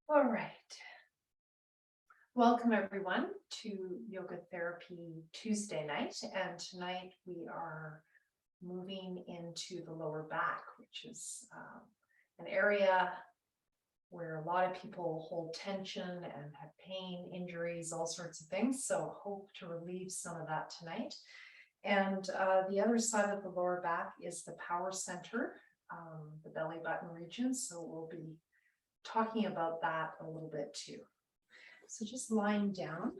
All right. Welcome everyone to Yoga Therapy Tuesday night. And tonight we are moving into the lower back, which is an area where a lot of people hold tension and have pain, injuries, all sorts of things. So hope to relieve some of that tonight. And the other side of the lower back is the power center, the belly button region. So we'll be talking about that a little bit too. So just lying down.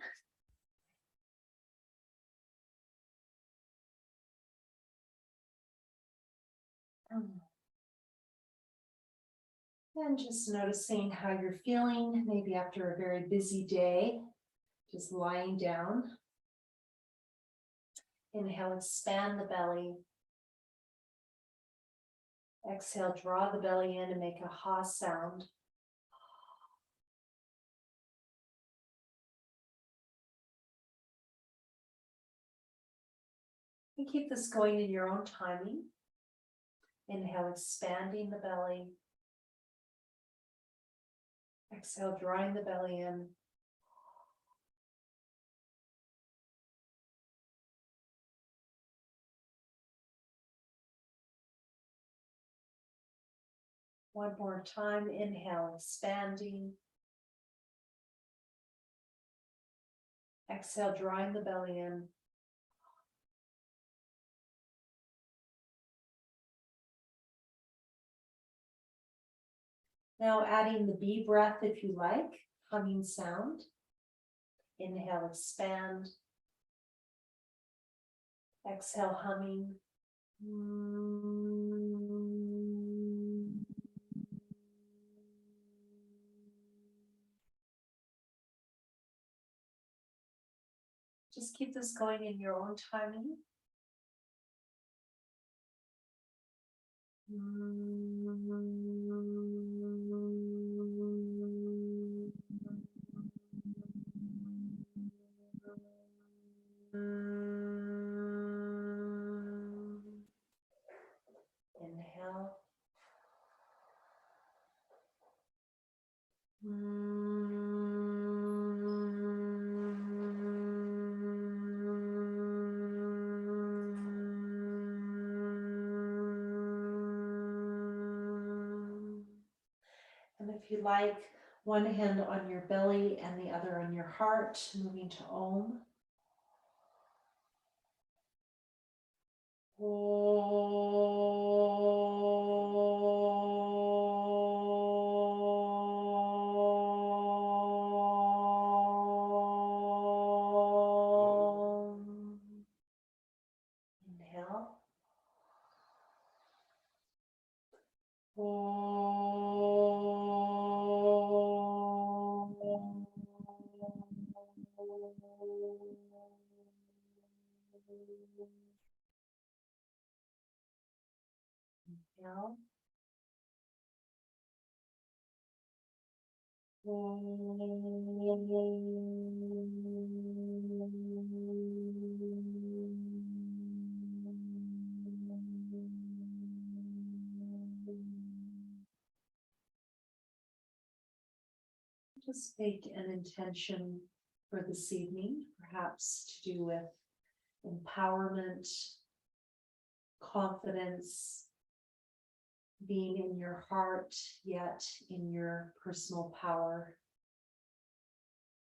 And just noticing how you're feeling, maybe after a very busy day, just lying down. Inhale, expand the belly. Exhale, draw the belly in and make a ha sound. And keep this going in your own timing. Inhale, expanding the belly. Exhale, drawing the belly in. One more time. Inhale, expanding. Exhale, drawing the belly in. Now adding the B breath if you like, humming sound. Inhale, expand. Exhale, humming. Just keep this going in your own timing. Inhale. And if you like, one hand on your belly and the other on your heart, moving to Om. Inhale. Inhale. Just make an intention for this evening, perhaps to do with empowerment, confidence, being in your heart, yet in your personal power.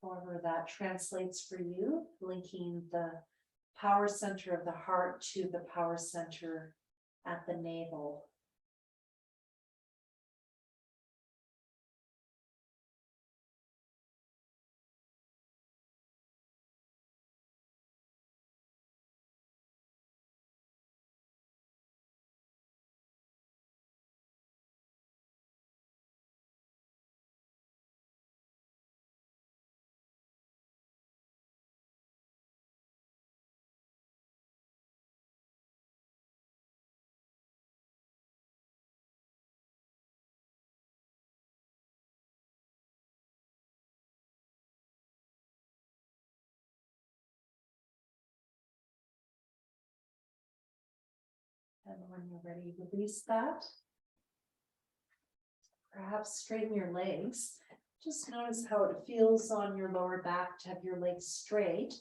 However that translates for you, linking the power center of the heart to the power center at the navel. And when you're ready, release that. Perhaps straighten your legs. Just notice how it feels on your lower back to have your legs straight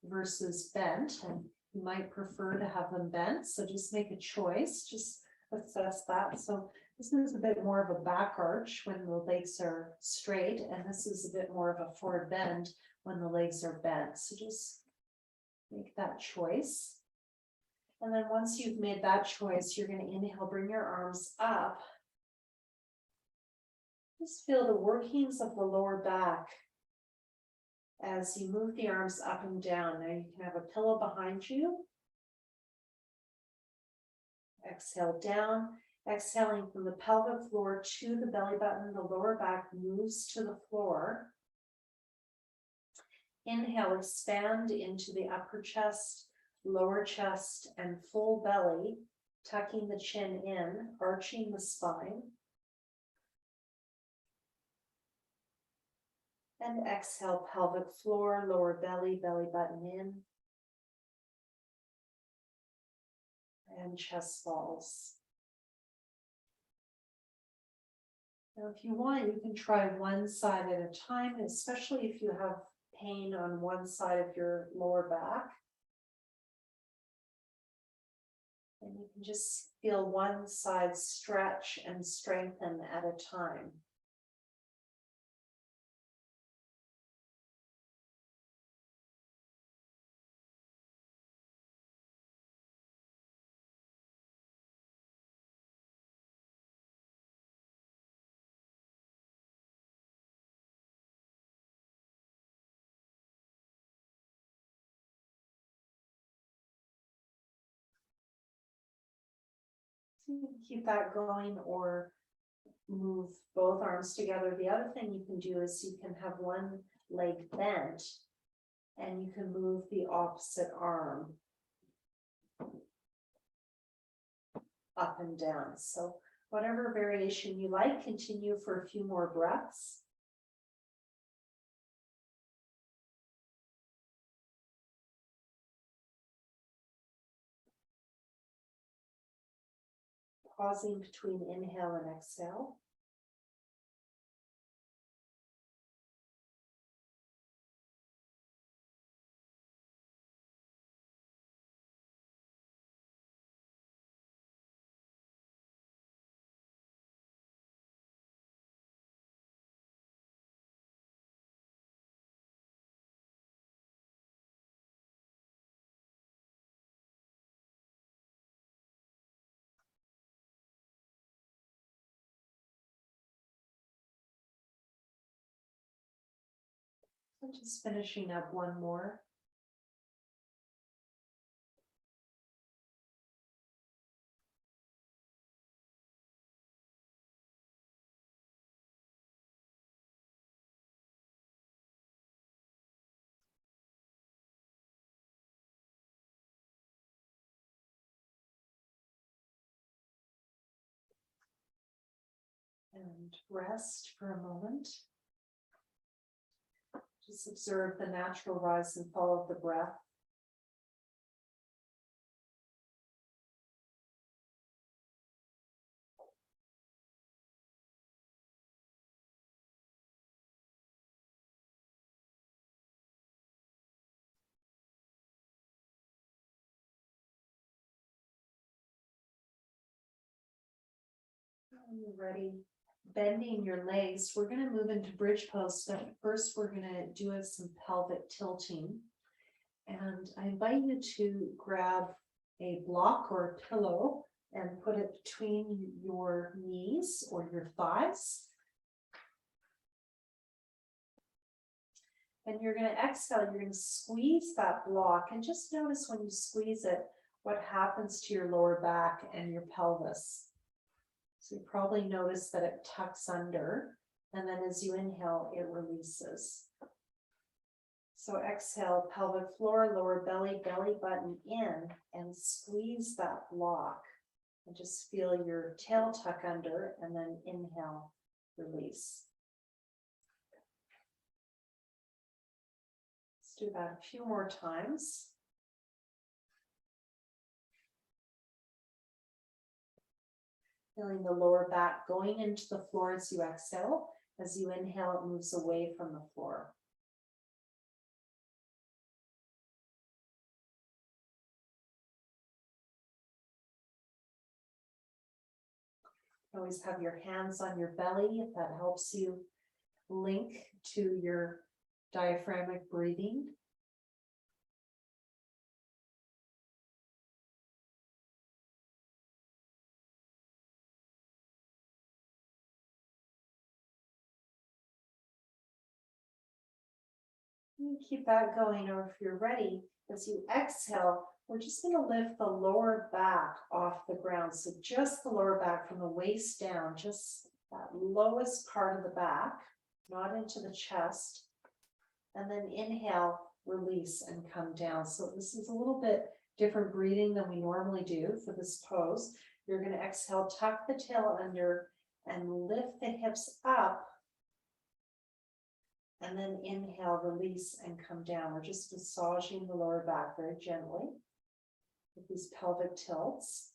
versus bent. And you might prefer to have them bent. So just make a choice, just assess that. So this is a bit more of a back arch when the legs are straight. And this is a bit more of a forward bend when the legs are bent. So just make that choice. And then once you've made that choice, you're going to inhale, bring your arms up. Just feel the workings of the lower back as you move the arms up and down. Now you can have a pillow behind you. Exhale down, exhaling from the pelvic floor to the belly button. The lower back moves to the floor. Inhale, expand into the upper chest, lower chest, and full belly, tucking the chin in, arching the spine. And exhale, pelvic floor, lower belly, belly button in. And chest falls. Now, if you want, you can try one side at a time, especially if you have pain on one side of your lower back. And you can just feel one side stretch and strengthen at a time. So you can keep that going or move both arms together. The other thing you can do is you can have one leg bent and you can move the opposite arm up and down. So whatever variation you like, continue for a few more breaths. Pausing between inhale and exhale. I'm just finishing up one more. And rest for a moment. Just observe the natural rise and fall of the breath. When you're ready, bending your legs, we're going to move into bridge pose. But first, we're going to do some pelvic tilting. And I invite you to grab a block or a pillow and put it between your knees or your thighs. And you're going to exhale, you're going to squeeze that block. And just notice when you squeeze it, what happens to your lower back and your pelvis. So you probably notice that it tucks under, and then as you inhale, it releases. So exhale, pelvic floor, lower belly, belly button in, and squeeze that block. And just feel your tail tuck under, and then inhale, release. Let's do that a few more times. Feeling the lower back going into the floor as you exhale, As you inhale, it moves away from the floor. Always have your hands on your belly if that helps you link to your diaphragmatic breathing. You keep that going, or if you're ready, as you exhale, we're just going to lift the lower back off the ground. So just the lower back from the waist down, just that lowest part of the back, not into the chest. And then inhale, release, and come down. So this is a little bit different breathing than we normally do for this pose. You're going to exhale, tuck the tail under, and lift the hips up. And then inhale, release, and come down. We're just massaging the lower back very gently with these pelvic tilts.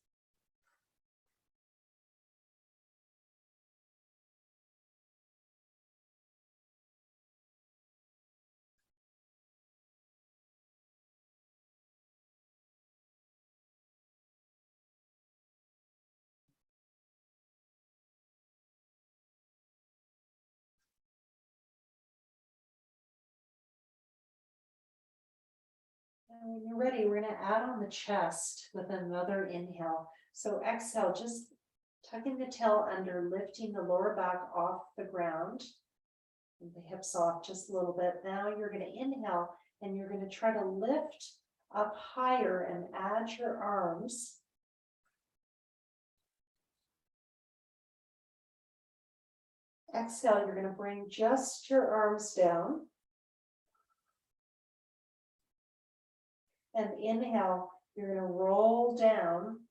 And when you're ready, we're going to add on the chest with another inhale. So exhale, just tucking the tail under, lifting the lower back off the ground, and the hips off just a little bit. Now you're going to inhale, and you're going to try to lift up higher and add your arms. Exhale, you're going to bring just your arms down. And inhale, you're going to roll down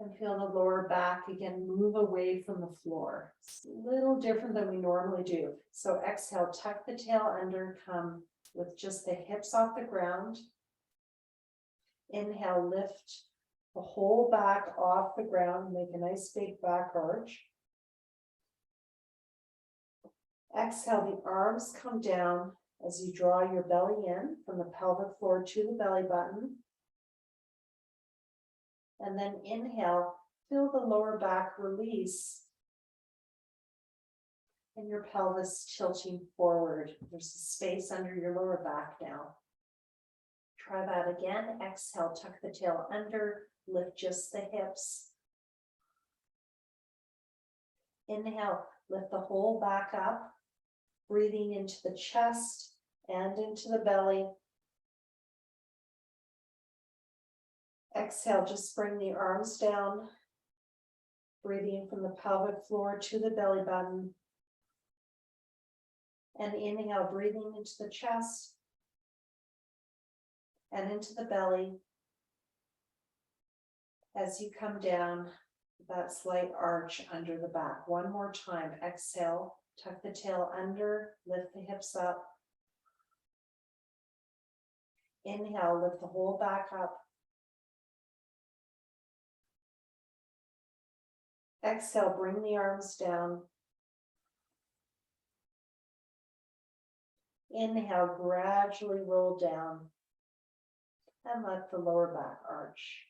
and feel the lower back again move away from the floor. It's a little different than we normally do. So exhale, tuck the tail under, come with just the hips off the ground. Inhale, lift the whole back off the ground, make a nice big back arch. Exhale, the arms come down as you draw your belly in from the pelvic floor to the belly button. And then inhale, feel the lower back release and your pelvis tilting forward. There's a space under your lower back now. Try that again. Exhale, tuck the tail under, lift just the hips. Inhale, lift the whole back up, breathing into the chest and into the belly. Exhale, just bring the arms down, breathing from the pelvic floor to the belly button. And inhale, breathing into the chest and into the belly. As you come down, that slight arch under the back. One more time. Exhale, tuck the tail under, lift the hips up. Inhale, lift the whole back up. Exhale, bring the arms down. Inhale, gradually roll down and let the lower back arch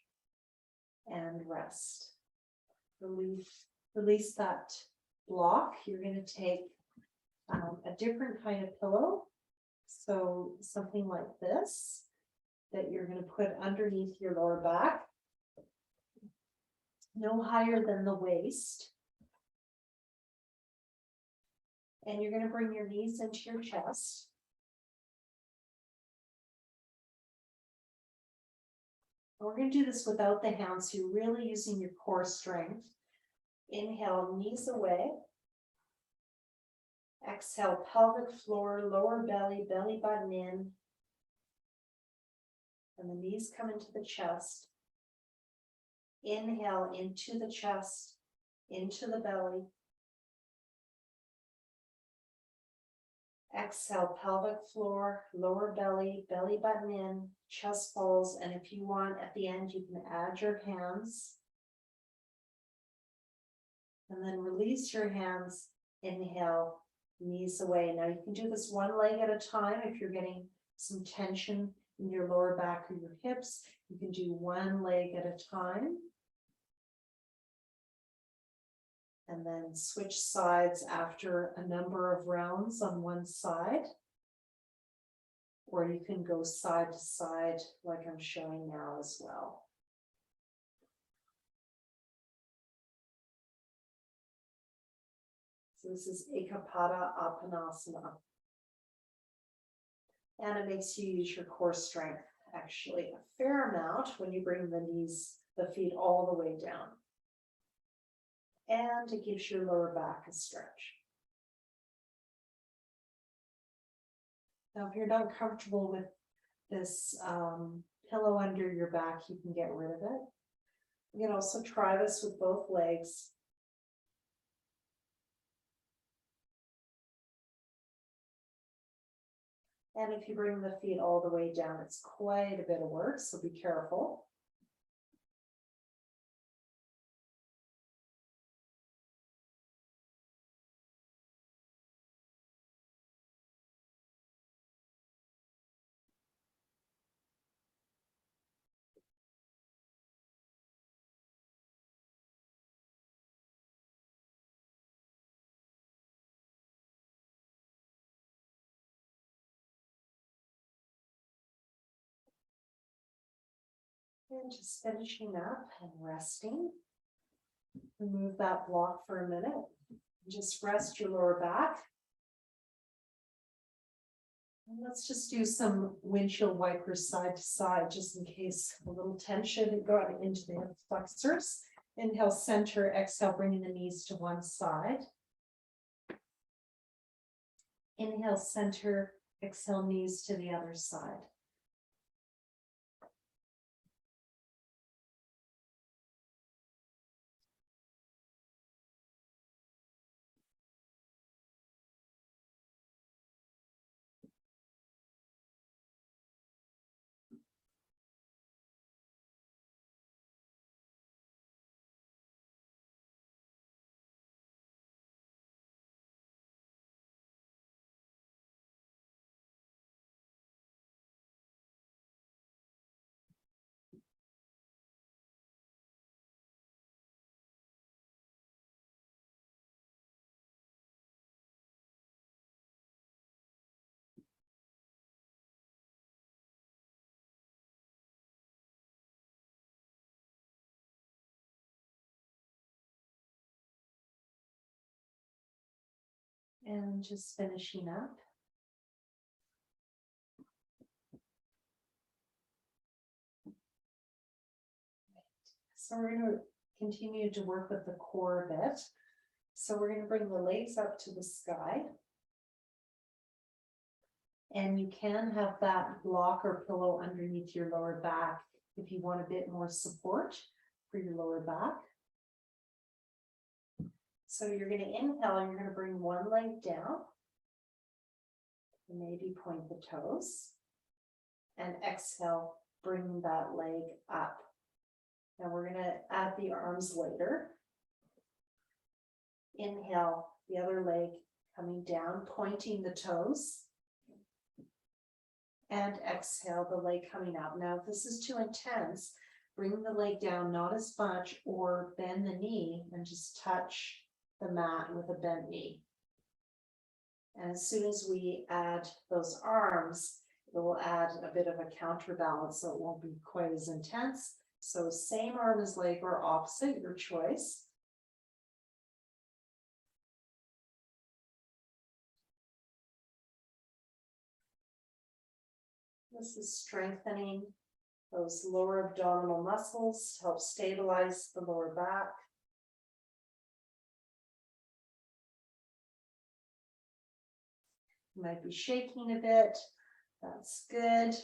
and rest. Release that block. You're going to take a different kind of pillow. So something like this that you're going to put underneath your lower back. No higher than the waist. And you're going to bring your knees into your chest. And we're going to do this without the hands, so you're really using your core strength. Inhale, knees away. Exhale, pelvic floor, lower belly, belly button in. And the knees come into the chest. Inhale into the chest, into the belly. Exhale, pelvic floor, lower belly, belly button in, chest falls. And if you want, at the end, you can add your hands. And then release your hands, inhale, knees away. Now you can do this one leg at a time if you're getting some tension in your lower back or your hips. You can do one leg at a time. And then switch sides after a number of rounds on one side. Or you can go side to side like I'm showing now as well. So this is Ekapada Apanasana. And it makes you use your core strength, actually, a fair amount when you bring the feet all the way down. And it gives your lower back a stretch. Now, if you're not comfortable with this pillow under your back, you can get rid of it. You can also try this with both legs. And if you bring the feet all the way down, it's quite a bit of work, so be careful. And just finishing up and resting. Remove that block for a minute. Just rest your lower back. And let's just do some windshield wipers side to side, just in case a little tension got into the hip flexors. Inhale, center, exhale, bringing the knees to one side. Inhale, center, exhale, knees to the other side. And just finishing up. So we're going to continue to work with the core a bit. So we're going to bring the legs up to the sky. And you can have that block or pillow underneath your lower back if you want a bit more support for your lower back. So you're going to inhale and you're going to bring one leg down. And maybe point the toes. And exhale, bring that leg up. Now we're going to add the arms later. Inhale, the other leg coming down, pointing the toes. And exhale, the leg coming up. Now, if this is too intense, bring the leg down, not as much, or bend the knee and just touch the mat with a bent knee. And as soon as we add those arms, it will add a bit of a counterbalance, so it won't be quite as intense. So same arm as leg or opposite, your choice. This is strengthening those lower abdominal muscles to help stabilize the lower back. You might be shaking a bit. That's good.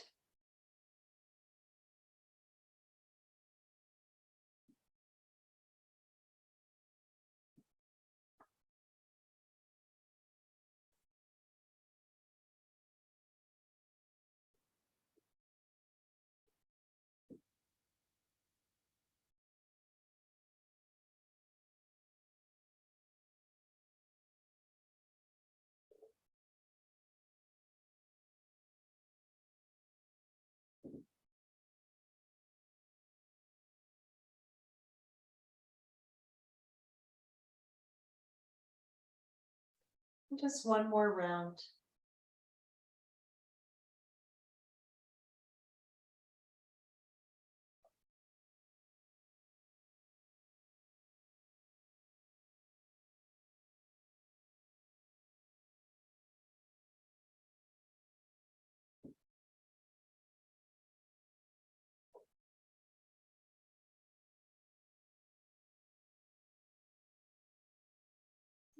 Just one more round.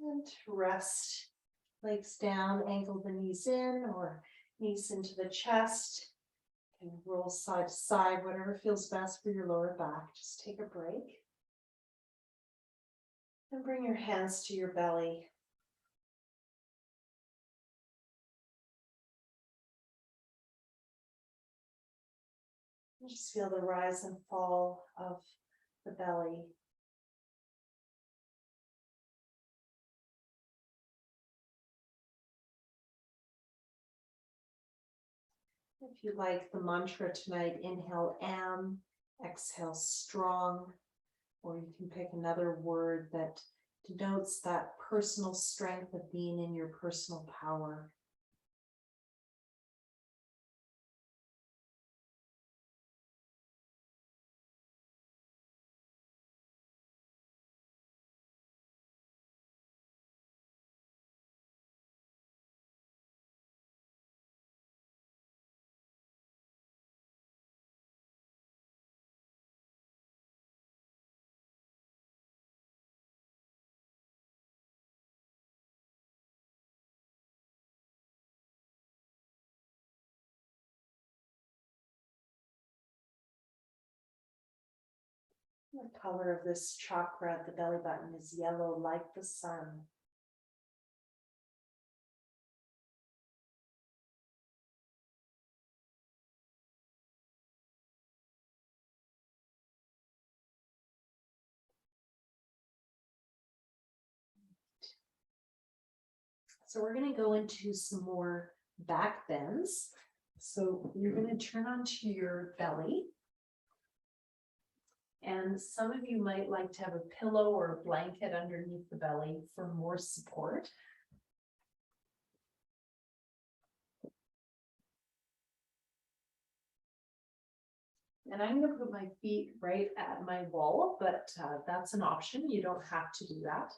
And rest, legs down, ankle the knees in, or knees into the chest. And roll side to side, whatever feels best for your lower back. Just take a break. And bring your hands to your belly. And just feel the rise and fall of the belly. If you like the mantra tonight, inhale am, exhale strong, or you can pick another word that denotes that personal strength of being in your personal power. The color of this chakra at the belly button is yellow, like the sun. So we're going to go into some more back bends. So you're going to turn onto your belly. And some of you might like to have a pillow or a blanket underneath the belly for more support. And I'm going to put my feet right at my wall, but that's an option. You don't have to do that.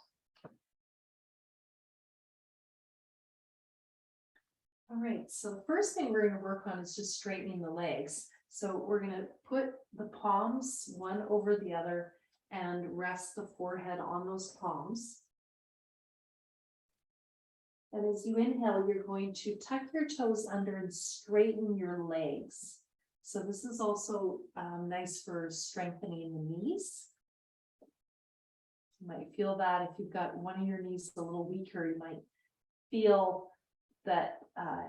All right, so the first thing we're going to work on is just straightening the legs. So we're going to put the palms one over the other and rest the forehead on those palms. And as you inhale, you're going to tuck your toes under and straighten your legs. So this is also nice for strengthening the knees. You might feel that if you've got one of your knees a little weaker, you might feel that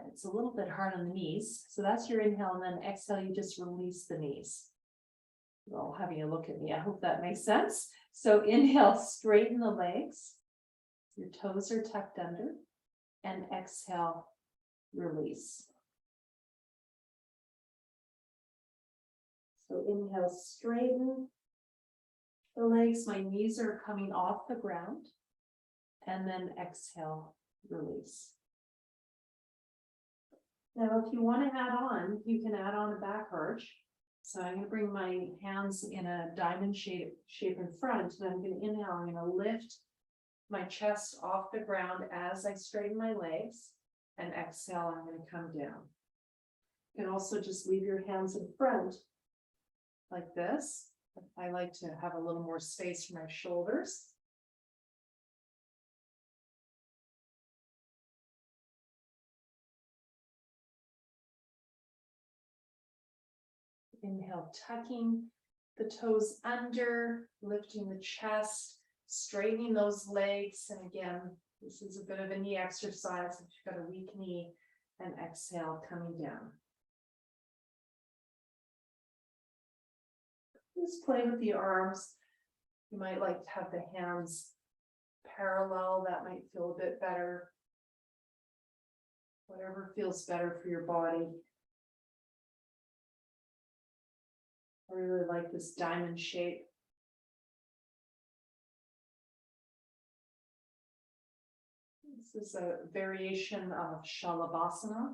it's a little bit hard on the knees. So that's your inhale, and then exhale, you just release the knees. You're all having a look at me. I hope that makes sense. So inhale, straighten the legs. Your toes are tucked under, and exhale, release. So inhale, straighten the legs. My knees are coming off the ground, and then exhale, release. Now, if you want to add on, you can add on a back arch. So I'm going to bring my hands in a diamond shape in front, and I'm going to inhale. I'm going to lift my chest off the ground as I straighten my legs, and exhale, I'm going to come down. You can also just leave your hands in front like this. I like to have a little more space for my shoulders. Inhale, tucking the toes under, lifting the chest, straightening those legs. And again, this is a bit of a knee exercise if you've got a weak knee. And exhale, coming down. Just play with the arms. You might like to have the hands parallel. That might feel a bit better. Whatever feels better for your body. I really like this diamond shape. This is a variation of Savasana.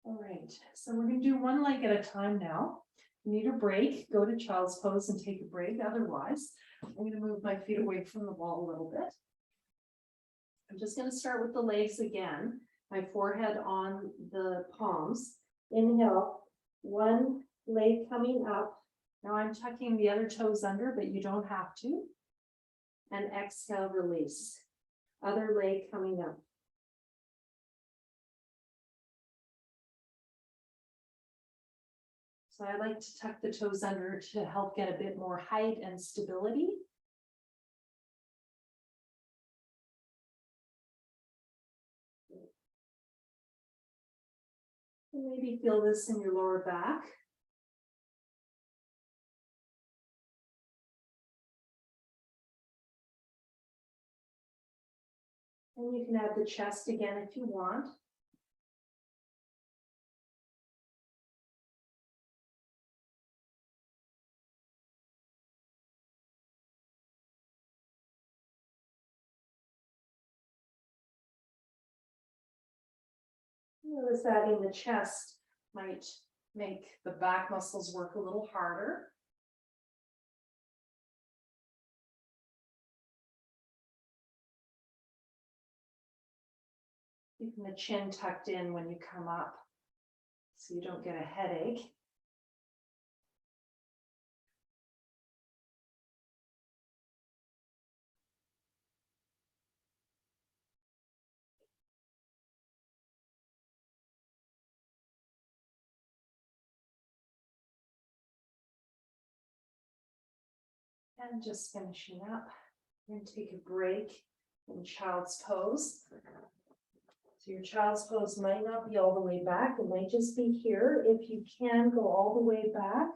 All right, so we're going to do one leg at a time now. If you need a break, go to child's pose and take a break. Otherwise, I'm going to move my feet away from the wall a little bit. I'm just going to start with the legs again. My forehead on the palms. Inhale, one leg coming up. Now I'm tucking the other toes under, but you don't have to. And exhale, release. Other leg coming up. So I like to tuck the toes under to help get a bit more height and stability. And maybe feel this in your lower back. And you can add the chest again if you want. Notice adding the chest might make the back muscles work a little harder. Keeping the chin tucked in when you come up so you don't get a headache. And just finishing up, and take a break in child's pose. So your child's pose might not be all the way back, it might just be here. If you can go all the way back.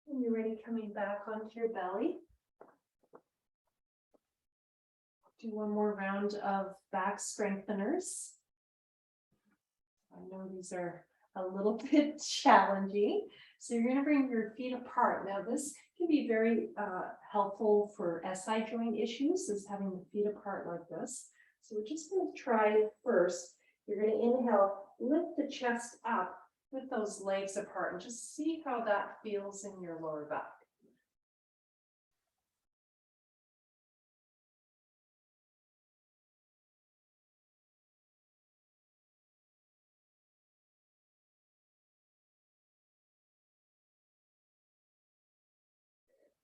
And you're ready, coming back onto your belly. Do one more round of back strengtheners. I know these are a little bit challenging. So you're going to bring your feet apart. Now this can be very helpful for SI joint issues, is having the feet apart like this. So we're just going to try it first. You're going to inhale, lift the chest up with those legs apart and just see how that feels in your lower back.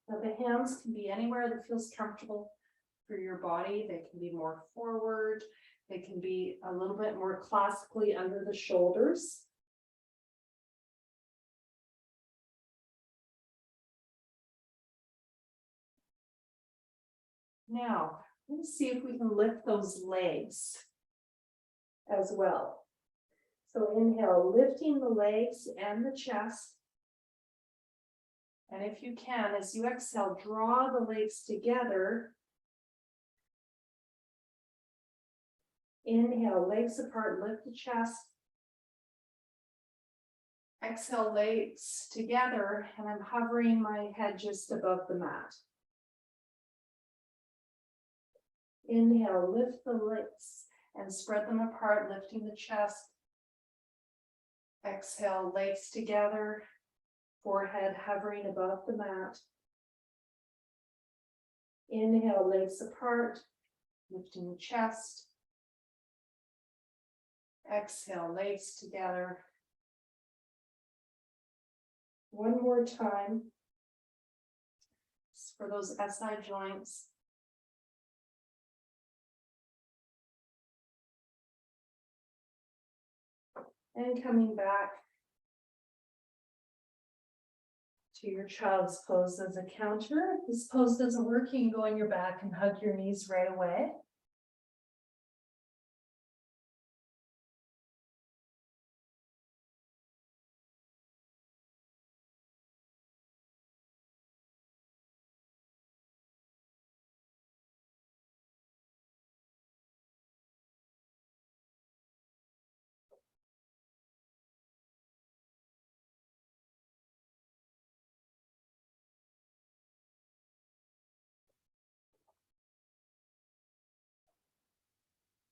Now the hands can be anywhere that feels comfortable for your body. They can be more forward. They can be a little bit more classically under the shoulders. Now, let's see if we can lift those legs as well. So inhale, lifting the legs and the chest. And if you can, as you exhale, draw the legs together. Inhale, legs apart, lift the chest. Exhale, legs together, and I'm hovering my head just above the mat. Inhale, lift the legs and spread them apart, lifting the chest. Exhale, legs together, forehead hovering above the mat. Inhale, legs apart, lifting the chest. Exhale, legs together. One more time. for those SI joints. And coming back to your child's pose as a counter. If this pose doesn't work, you can go on your back and hug your knees right away.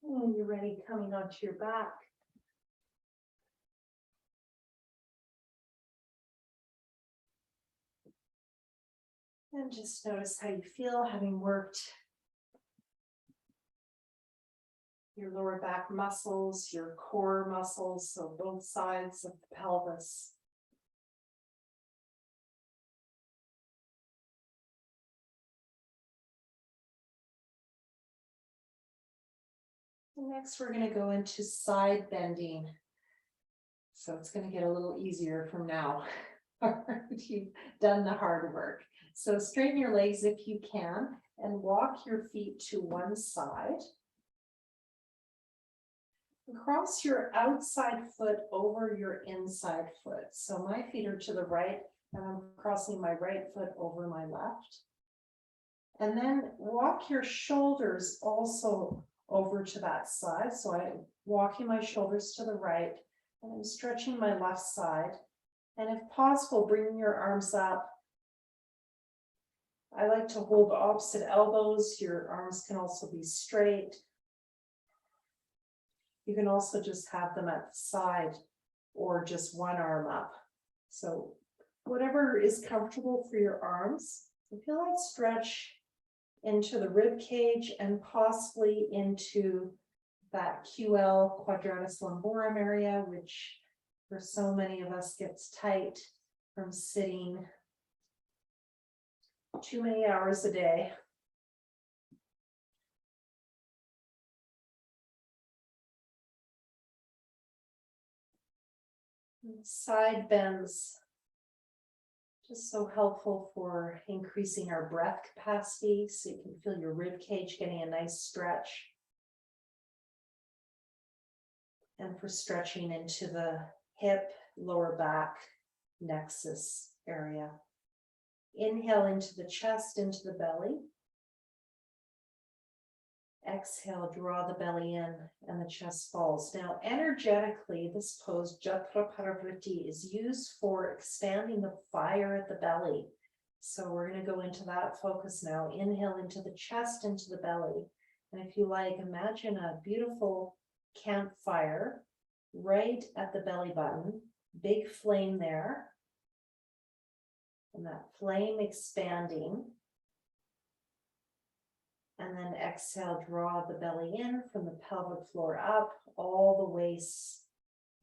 And when you're ready, coming onto your back. And just notice how you feel having worked your lower back muscles, your core muscles, so both sides of the pelvis. Next, we're going to go into side bending. So it's going to get a little easier from now. You've done the hard work. So straighten your legs if you can and walk your feet to one side. Cross your outside foot over your inside foot. So my feet are to the right and I'm crossing my right foot over my left. And then walk your shoulders also over to that side. So I'm walking my shoulders to the right and I'm stretching my left side. And if possible, bring your arms up. I like to hold opposite elbows. Your arms can also be straight. You can also just have them at the side or just one arm up. So whatever is comfortable for your arms. So feel that stretch into the rib cage and possibly into that QL, quadratus lumborum area, which for so many of us gets tight from sitting too many hours a day. Side bends, just so helpful for increasing our breath capacity, so you can feel your rib cage getting a nice stretch. And for stretching into the hip, lower back, nexus area. Inhale into the chest, into the belly. Exhale, draw the belly in and the chest falls. Now, energetically, this pose, Jatra Parivriti, is used for expanding the fire at the belly. So we're going to go into that focus now. Inhale into the chest, into the belly. And if you like, imagine a beautiful campfire right at the belly button, big flame there. And that flame expanding. And then exhale, draw the belly in from the pelvic floor up, all the way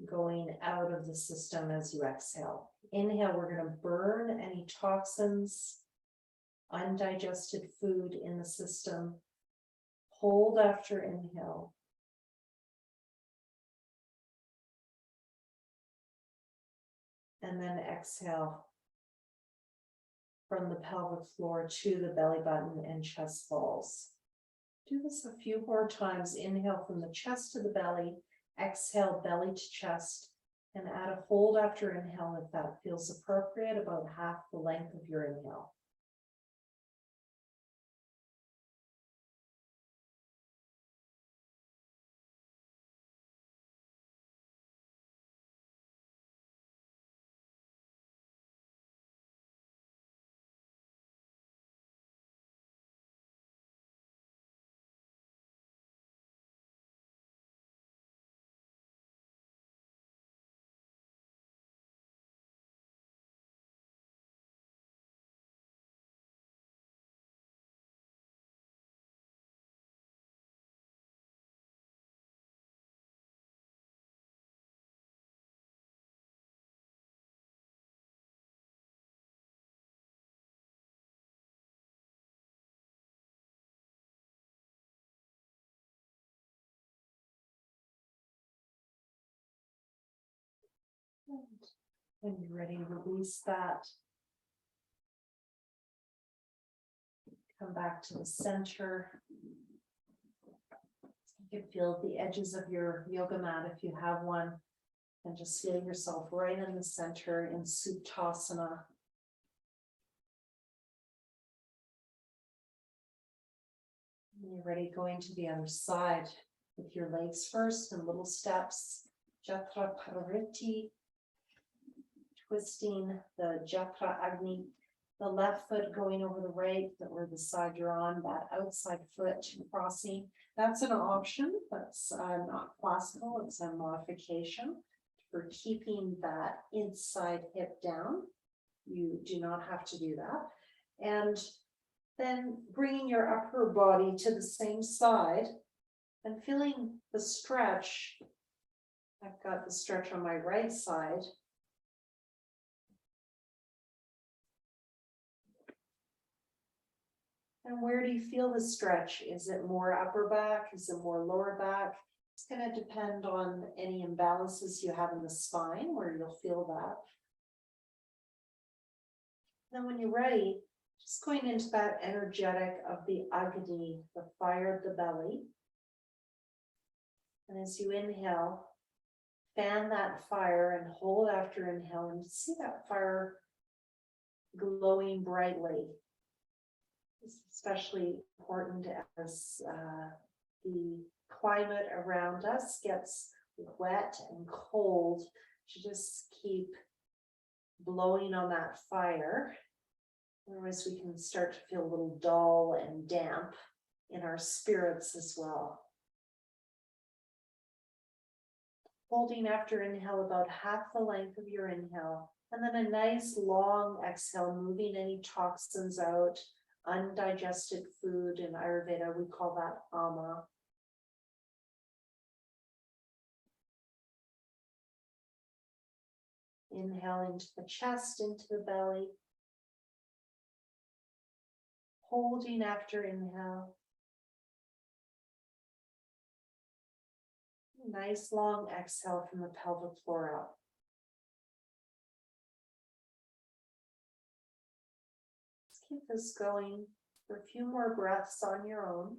going out of the system as you exhale. Inhale, we're going to burn any toxins, undigested food in the system. Hold after inhale. And then exhale from the pelvic floor to the belly button and chest falls. Do this a few more times. Inhale from the chest to the belly, exhale belly to chest, and add a hold after inhale if that feels appropriate, about half the length of your inhale. When you're ready, release that. Come back to the center. You can feel the edges of your yoga mat if you have one. And just feel yourself right in the center in Supine. You're ready, going to the other side with your legs first in little steps. Jatra Parvriti. Twisting the Jatra Agni. The left foot going over the right, or the side you're on, that outside foot crossing. That's an option. That's not classical. It's a modification for keeping that inside hip down. You do not have to do that. And then bringing your upper body to the same side and feeling the stretch. I've got the stretch on my right side. And where do you feel the stretch? Is it more upper back? Is it more lower back? It's going to depend on any imbalances you have in the spine where you'll feel that. Then when you're ready, just going into that energetic of the Agni, the fire of the belly. And as you inhale, fan that fire and hold after inhale and see that fire glowing brightly. It's especially important as the climate around us gets wet and cold, to just keep blowing on that fire. Otherwise, we can start to feel a little dull and damp in our spirits as well. Holding after inhale about half the length of your inhale, and then a nice long exhale, moving any toxins out. Undigested food in Ayurveda, we call that ama. Inhale into the chest, into the belly. Holding after inhale. Nice long exhale from the pelvic floor up. Keep this going for a few more breaths on your own.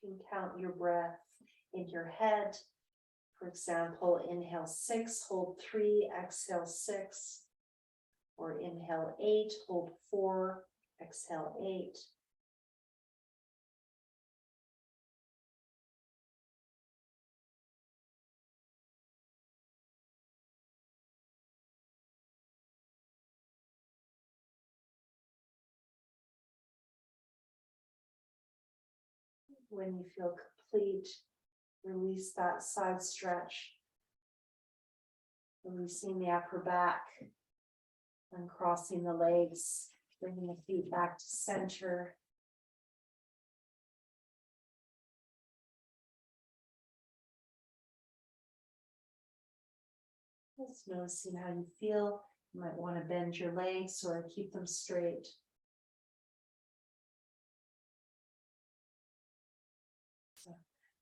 You can count your breath in your head. For example, inhale 6, hold 3, exhale 6. Or inhale 8, hold 4, exhale 8. When you feel complete, release that side stretch. Releasing the upper back. Uncrossing the legs, bringing the feet back to center. Just noticing how you feel. You might want to bend your legs or keep them straight. So,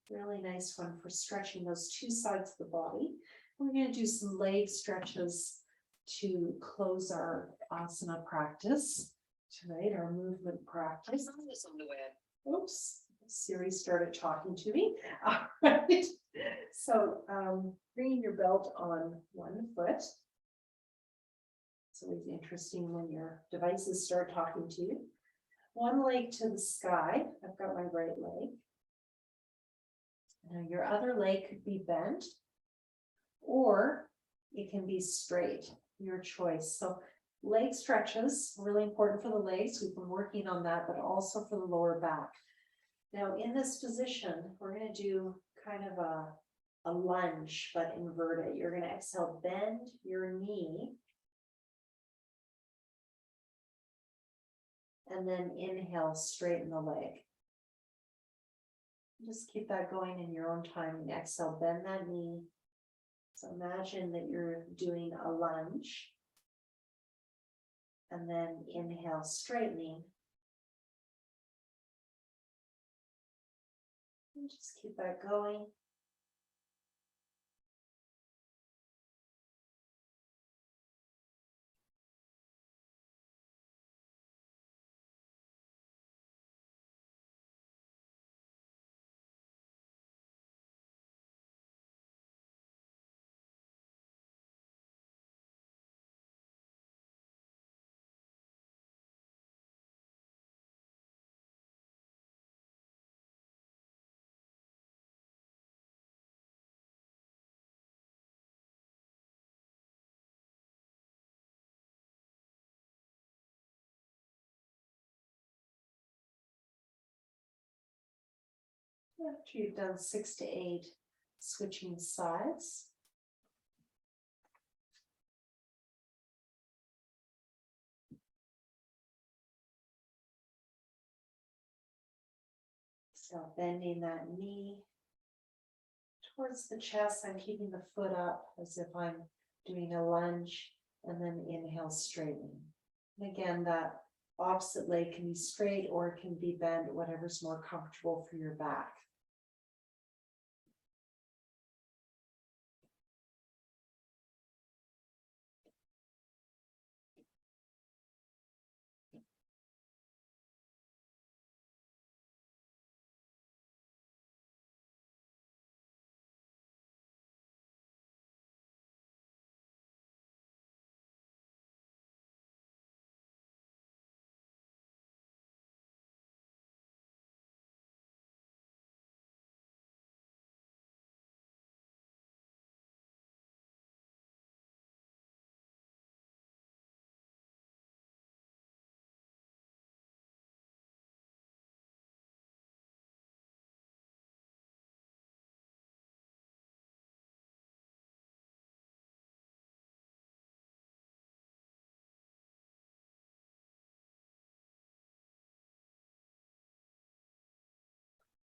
really nice one for stretching those two sides of the body. We're going to do some leg stretches to close our asana practice tonight, our movement practice. Oops, Siri started talking to me. All right. So bringing your belt on one foot. It's always interesting when your devices start talking to you. One leg to the sky. I've got my right leg. Now your other leg could be bent, or it can be straight. Your choice. So leg stretches, really important for the legs. We've been working on that, but also for the lower back. Now in this position, we're going to do kind of a lunge, but inverted. You're going to exhale, bend your knee. And then inhale, straighten the leg. Just keep that going in your own time. And exhale, bend that knee. So imagine that you're doing a lunge. And then inhale, straightening. And just keep that going. After you've done 6 to 8, switching sides. So bending that knee towards the chest. I'm keeping the foot up as if I'm doing a lunge, and then inhale, straightening. And again, that opposite leg can be straight or it can be bent, whatever's more comfortable for your back.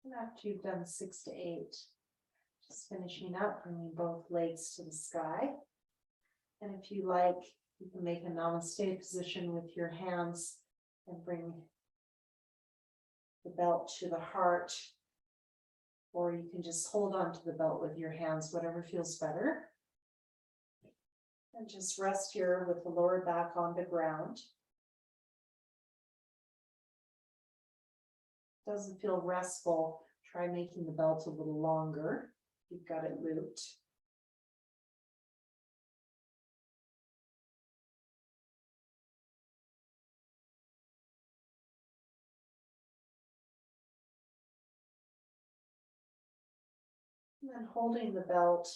And after you've done 6 to 8, just finishing up, bringing both legs to the sky. And if you like, you can make a namaste position with your hands and bring the belt to the heart. Or you can just hold on to the belt with your hands, whatever feels better. And just rest here with the lower back on the ground. Doesn't feel restful, try making the belt a little longer. You've got it looped. And then holding the belt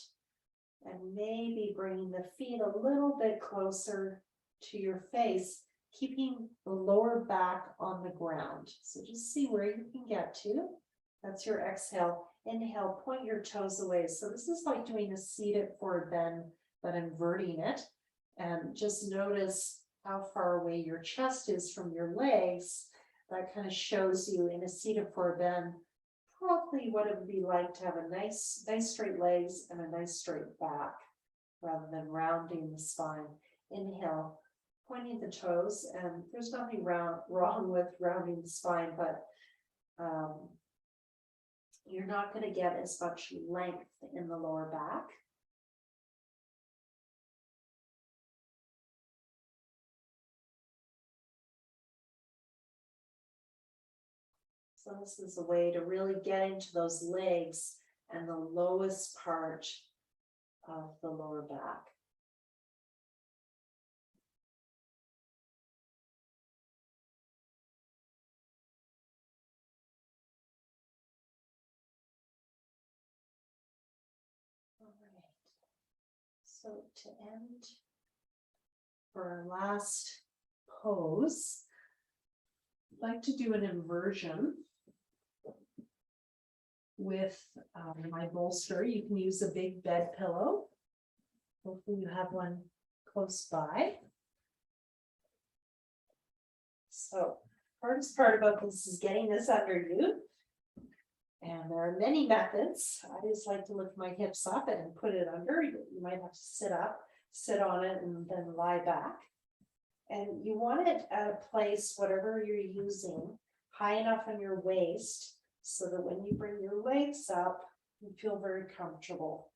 and maybe bringing the feet a little bit closer to your face, keeping the lower back on the ground. So just see where you can get to. That's your exhale. Inhale, point your toes away. So this is like doing a seated forward bend, but inverting it. And just notice how far away your chest is from your legs. That kind of shows you in a seated forward bend, probably what it would be like to have a nice straight legs and a nice straight back, rather than rounding the spine. Inhale, pointing the toes, and there's nothing wrong with rounding the spine, but you're not going to get as much length in the lower back. So this is a way to really get into those legs and the lowest part of the lower back. All right. So to end for our last pose, I'd like to do an inversion with my bolster. You can use a big bed pillow. Hopefully you have one close by. So hardest part about this is getting this under you. And there are many methods. I just like to lift my hips up and put it under. You might have to sit up, sit on it, and then lie back. And you want it at a place, whatever you're using, high enough on your waist so that when you bring your legs up, you feel very comfortable.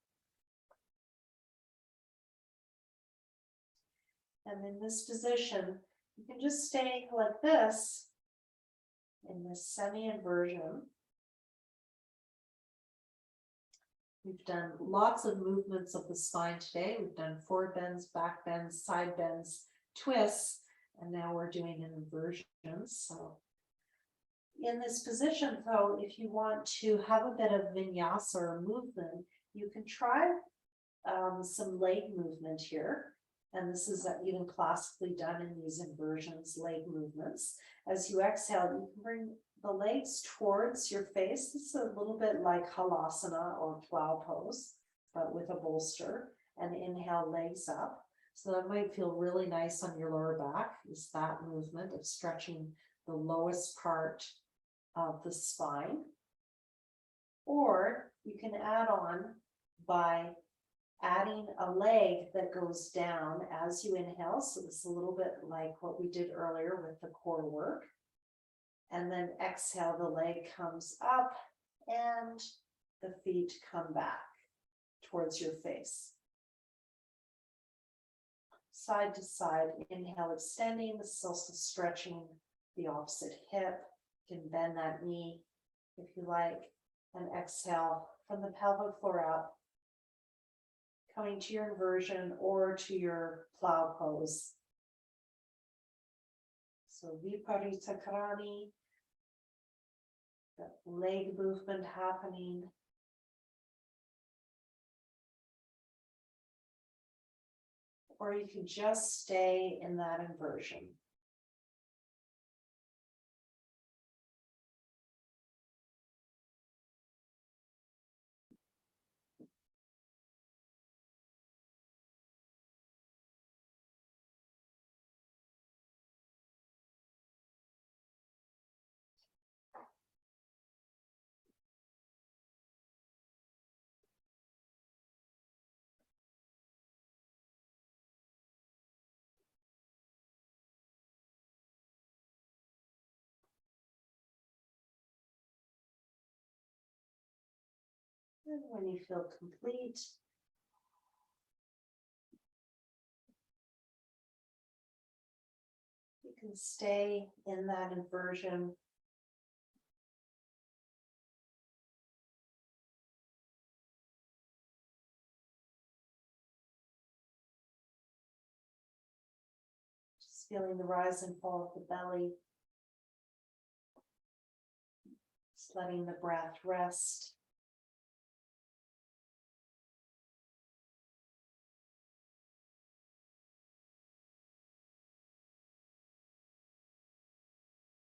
And in this position, you can just stay like this in this semi-inversion. We've done lots of movements of the spine today. We've done forward bends, back bends, side bends, twists, and now we're doing an inversion. So in this position, though, if you want to have a bit of vinyasa or movement, you can try some leg movement here. And this is even classically done in these inversions, leg movements. As you exhale, you can bring the legs towards your face. This is a little bit like halasana or plow pose, but with a bolster. And inhale, legs up. So that might feel really nice on your lower back, is that movement of stretching the lowest part of the spine. Or you can add on by adding a leg that goes down as you inhale. So it's a little bit like what we did earlier with the core work. And then exhale, the leg comes up and the feet come back towards your face. Side to side, inhale, extending. This is also stretching the opposite hip. You can bend that knee if you like. And exhale from the pelvic floor up, coming to your inversion or to your plow pose. So Viparita Karani, the leg movement happening. Or you can just stay in that inversion. And when you feel complete, you can stay in that inversion. Just feeling the rise and fall of the belly. Just letting the breath rest.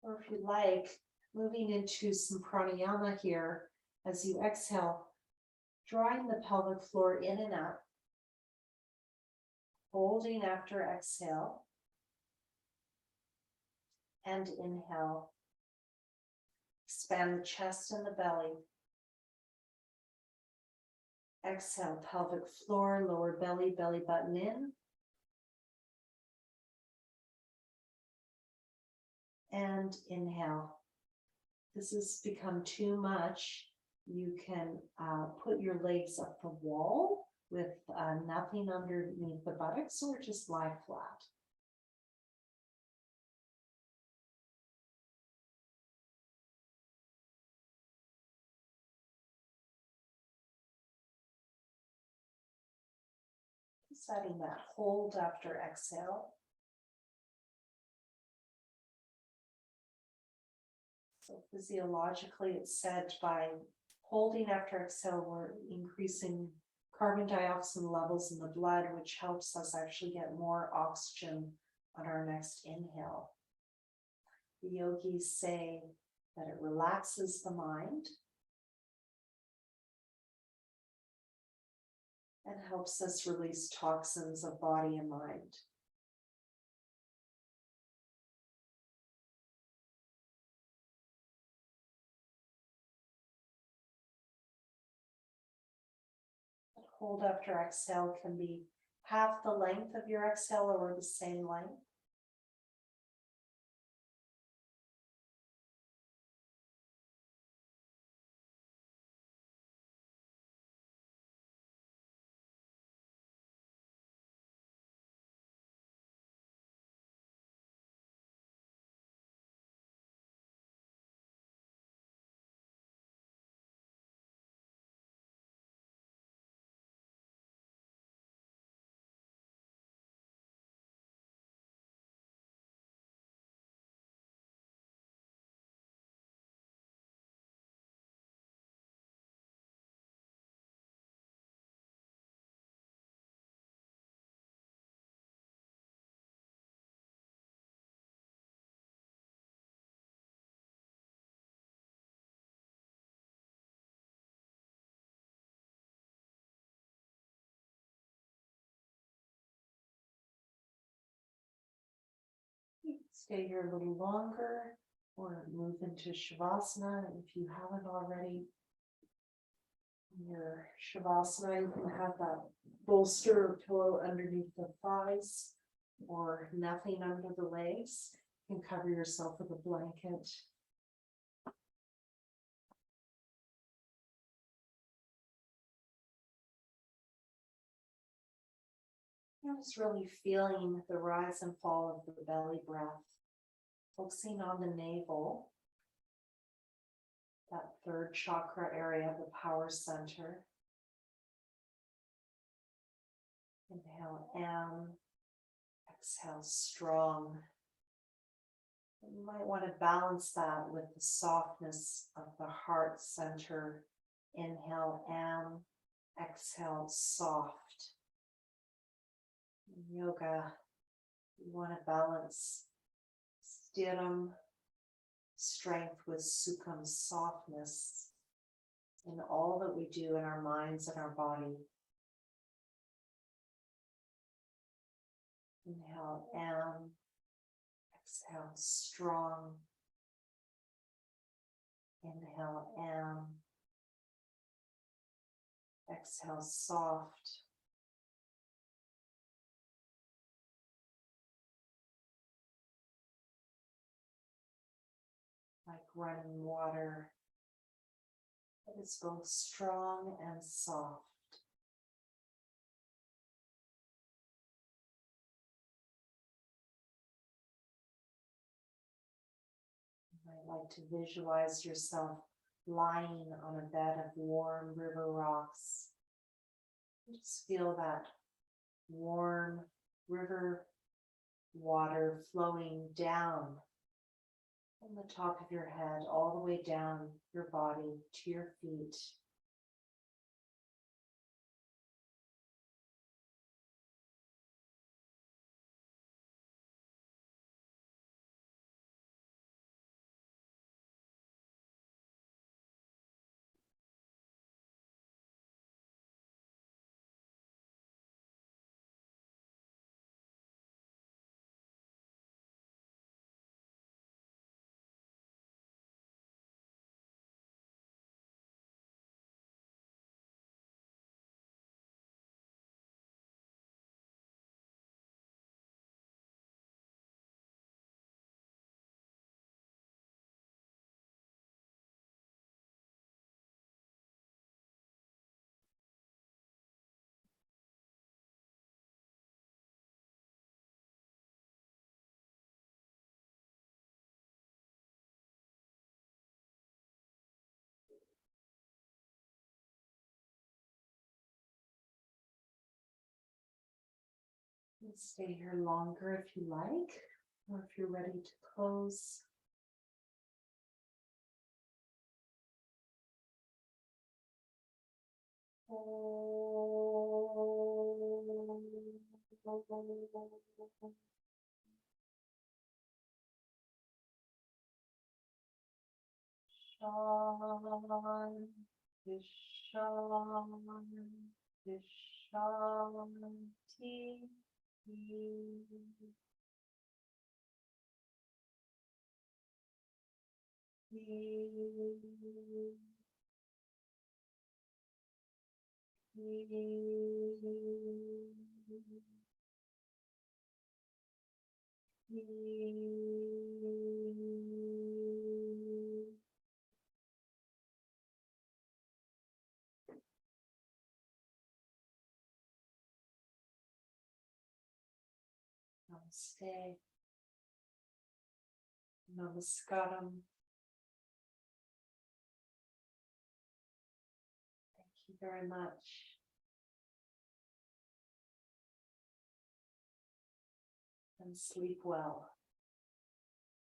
Or if you like, moving into some pranayama here, as you exhale, drawing the pelvic floor in and up, holding after exhale, and inhale. Expand the chest and the belly. Exhale, pelvic floor, lower belly, belly button in. And inhale. This has become too much. You can put your legs up the wall with nothing underneath the buttocks, or just lie flat. Setting that hold after exhale. So physiologically, it's said by holding after exhale, we're increasing carbon dioxide levels in the blood, which helps us actually get more oxygen on our next inhale. The yogis say that it relaxes the mind and helps us release toxins of body and mind. hold after exhale can be half the length of your exhale or the same length. Stay here a little longer or move into Shavasana if you haven't already. In your Shavasana, you can have that bolster or pillow underneath the thighs or nothing under the legs. You can cover yourself with a blanket. I'm just really feeling the rise and fall of the belly breath, focusing on the navel, that third chakra area, the power center. Inhale, M. Exhale, strong. You might want to balance that with the softness of the heart center. Inhale, M. Exhale, soft. In yoga, you want to balance stiram, strength, with sukham, softness, in all that we do in our minds and our body. Inhale, M. Exhale, strong. Inhale, M. Exhale, soft. Like running water that is both strong and soft. You might like to visualize yourself lying on a bed of warm river rocks. Just feel that warm river water flowing down from the top of your head all the way down your body to your feet. And stay here longer if you like, or if you're ready to close. Shanti. Namaste. Namaskaram. Thank you very much. And sleep well.